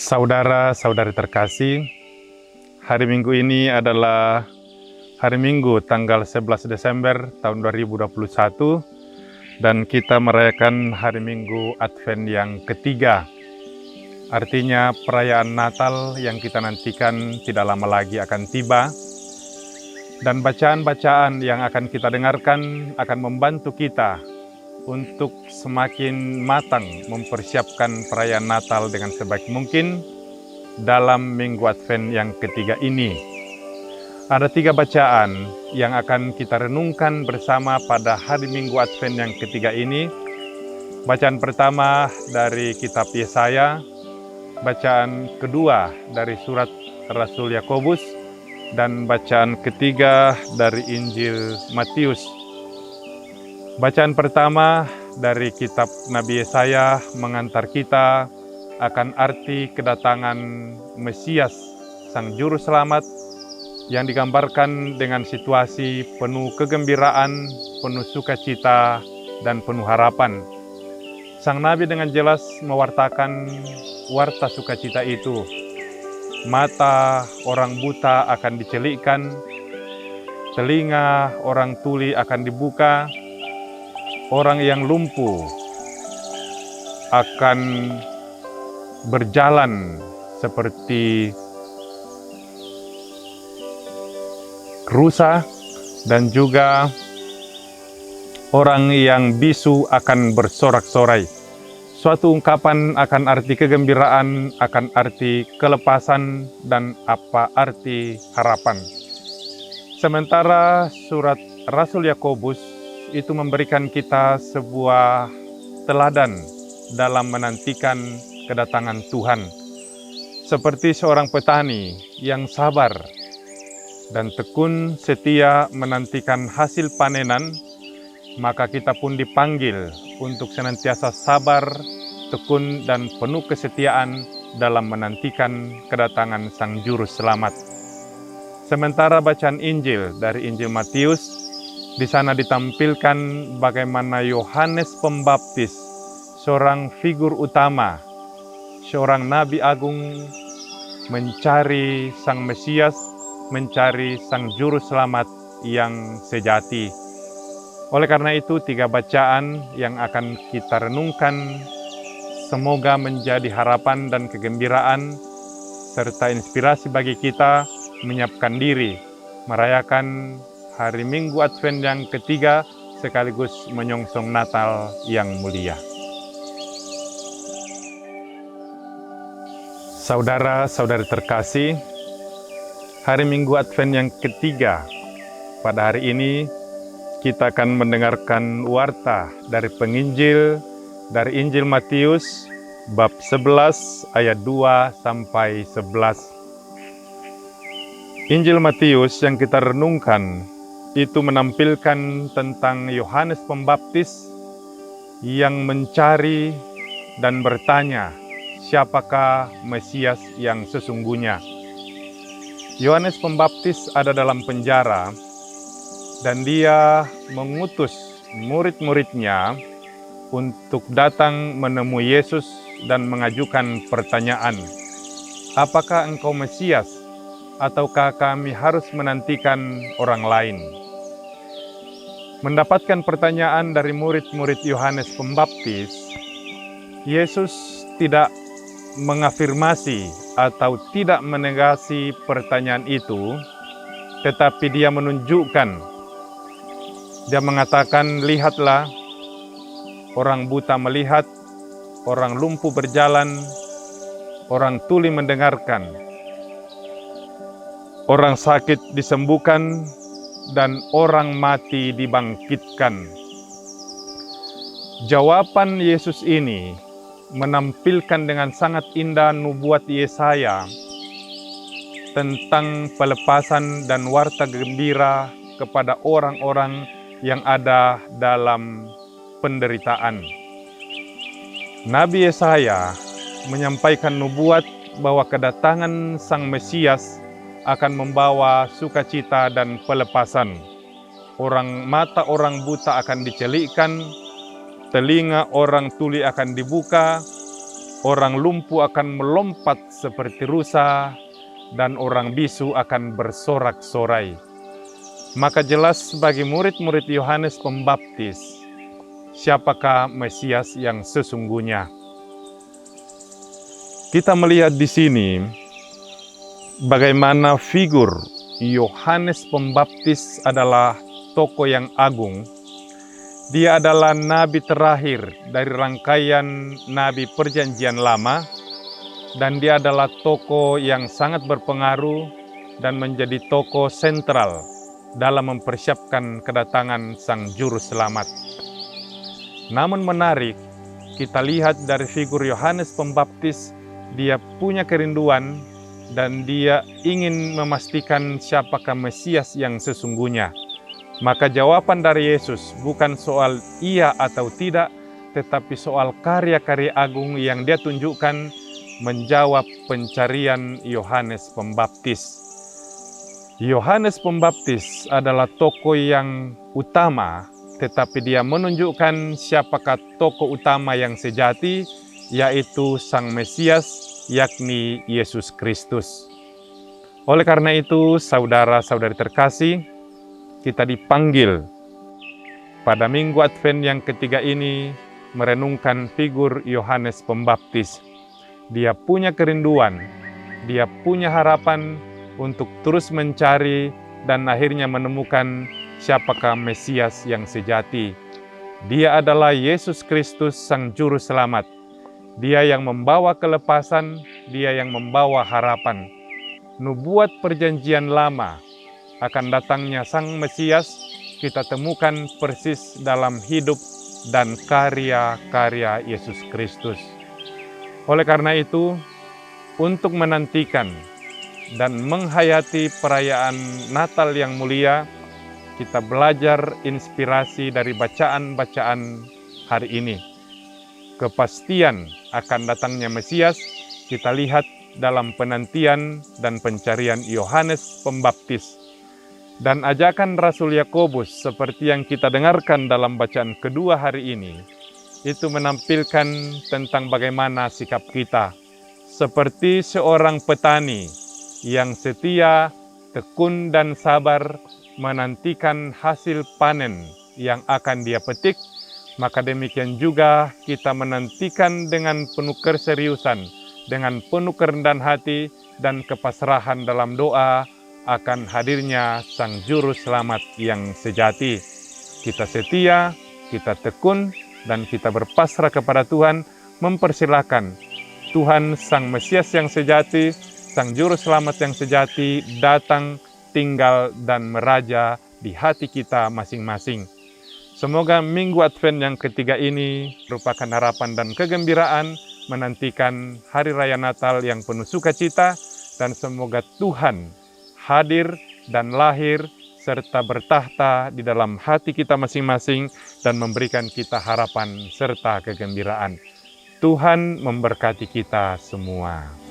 Saudara-saudari terkasih, hari Minggu ini adalah hari Minggu tanggal 11 Desember tahun 2021 dan kita merayakan hari Minggu Advent yang ketiga. Artinya perayaan Natal yang kita nantikan tidak lama lagi akan tiba. Dan bacaan-bacaan yang akan kita dengarkan akan membantu kita untuk semakin matang mempersiapkan perayaan Natal dengan sebaik mungkin dalam Minggu Advent yang ketiga ini. Ada 3 bacaan yang akan kita renungkan bersama pada hari Minggu Advent yang ketiga ini. Bacaan pertama dari kitab Yesaya, bacaan kedua dari surat Rasul Yakobus, dan bacaan ketiga dari Injil Matius. Bacaan pertama dari kitab Nabi Yesaya mengantar kita akan arti kedatangan Mesias, Sang Juru Selamat, yang digambarkan dengan situasi penuh kegembiraan, penuh sukacita, dan penuh harapan. Sang Nabi dengan jelas mewartakan warta sukacita itu. Mata orang buta akan dicelikkan, telinga orang tuli akan dibuka, orang yang lumpuh akan berjalan seperti rusa, dan juga orang yang bisu akan bersorak-sorai. Suatu ungkapan akan arti kegembiraan, akan arti kelepasan, dan apa arti harapan. Sementara surat Rasul Yakobus itu memberikan kita sebuah teladan dalam menantikan kedatangan Tuhan. Seperti seorang petani yang sabar dan tekun setia menantikan hasil panenan, maka kita pun dipanggil untuk senantiasa sabar, tekun, dan penuh kesetiaan dalam menantikan kedatangan Sang Juru Selamat. Sementara bacaan Injil dari Injil Matius, di sana ditampilkan bagaimana Yohanes Pembaptis, seorang figur utama, seorang Nabi Agung, mencari Sang Mesias, mencari Sang Juru Selamat yang sejati. Oleh karena itu, 3 bacaan yang akan kita renungkan semoga menjadi harapan dan kegembiraan serta inspirasi bagi kita menyiapkan diri merayakan hari Minggu Advent yang ketiga sekaligus menyongsong Natal yang mulia. Saudara-saudari terkasih, hari Minggu Advent yang ketiga pada hari ini kita akan mendengarkan warta dari penginjil dari Injil Matius bab 11 ayat 2 sampai 11. Injil Matius yang kita renungkan itu menampilkan tentang Yohanes Pembaptis yang mencari dan bertanya, siapakah Mesias yang sesungguhnya? Yohanes Pembaptis ada dalam penjara dan dia mengutus murid-muridnya untuk datang menemui Yesus dan mengajukan pertanyaan, apakah engkau Mesias ataukah kami harus menantikan orang lain? Mendapatkan pertanyaan dari murid-murid Yohanes Pembaptis, Yesus tidak mengafirmasi atau tidak menegasi pertanyaan itu, tetapi dia menunjukkan. Dia mengatakan, lihatlah, orang buta melihat, orang lumpuh berjalan, orang tuli mendengarkan, orang sakit disembuhkan, dan orang mati dibangkitkan. Jawaban Yesus ini menampilkan dengan sangat indah nubuat Yesaya tentang pelepasan dan warta gembira kepada orang-orang yang ada dalam penderitaan. Nabi Yesaya menyampaikan nubuat bahwa kedatangan Sang Mesias akan membawa sukacita dan pelepasan. Mata orang buta akan dicelikkan, telinga orang tuli akan dibuka, orang lumpuh akan melompat seperti rusa, dan orang bisu akan bersorak-sorai. Maka jelas bagi murid-murid Yohanes Pembaptis, siapakah Mesias yang sesungguhnya. Kita melihat di sini bagaimana figur Yohanes Pembaptis adalah tokoh yang agung. Dia adalah nabi terakhir dari rangkaian nabi Perjanjian Lama, dan dia adalah tokoh yang sangat berpengaruh dan menjadi tokoh sentral dalam mempersiapkan kedatangan Sang Juru Selamat. Namun menarik, kita lihat dari figur Yohanes Pembaptis, dia punya kerinduan dan dia ingin memastikan siapakah Mesias yang sesungguhnya. Maka jawaban dari Yesus bukan soal iya atau tidak, tetapi soal karya-karya agung yang dia tunjukkan menjawab pencarian Yohanes Pembaptis. Yohanes Pembaptis adalah tokoh yang utama, tetapi dia menunjukkan siapakah tokoh utama yang sejati, yaitu Sang Mesias, yakni Yesus Kristus. Oleh karena itu, saudara-saudari terkasih, kita dipanggil pada Minggu Advent yang ketiga ini merenungkan figur Yohanes Pembaptis. Dia punya kerinduan, dia punya harapan untuk terus mencari dan akhirnya menemukan siapakah Mesias yang sejati. Dia adalah Yesus Kristus, Sang Juru Selamat. Dia yang membawa kelepasan, dia yang membawa harapan. Nubuat Perjanjian Lama akan datangnya Sang Mesias kita temukan persis dalam hidup dan karya-karya Yesus Kristus. Oleh karena itu, untuk menantikan dan menghayati perayaan Natal yang mulia, kita belajar inspirasi dari bacaan-bacaan hari ini. Kepastian akan datangnya Mesias kita lihat dalam penantian dan pencarian Yohanes Pembaptis. Dan ajakan Rasul Yakobus seperti yang kita dengarkan dalam bacaan kedua hari ini, itu menampilkan tentang bagaimana sikap kita. Seperti seorang petani yang setia, tekun dan sabar menantikan hasil panen yang akan dia petik, maka demikian juga kita menantikan dengan penuh keseriusan, dengan penuh kerendahan hati dan kepasrahan dalam doa akan hadirnya Sang Juru Selamat yang sejati. Kita setia, kita tekun, dan kita berpasrah kepada Tuhan, mempersilahkan Tuhan Sang Mesias yang sejati, Sang Juru Selamat yang sejati datang, tinggal, dan meraja di hati kita masing-masing. Semoga Minggu Advent yang ketiga ini merupakan harapan dan kegembiraan menantikan Hari Raya Natal yang penuh sukacita, dan semoga Tuhan hadir dan lahir serta bertahta di dalam hati kita masing-masing dan memberikan kita harapan serta kegembiraan. Tuhan memberkati kita semua.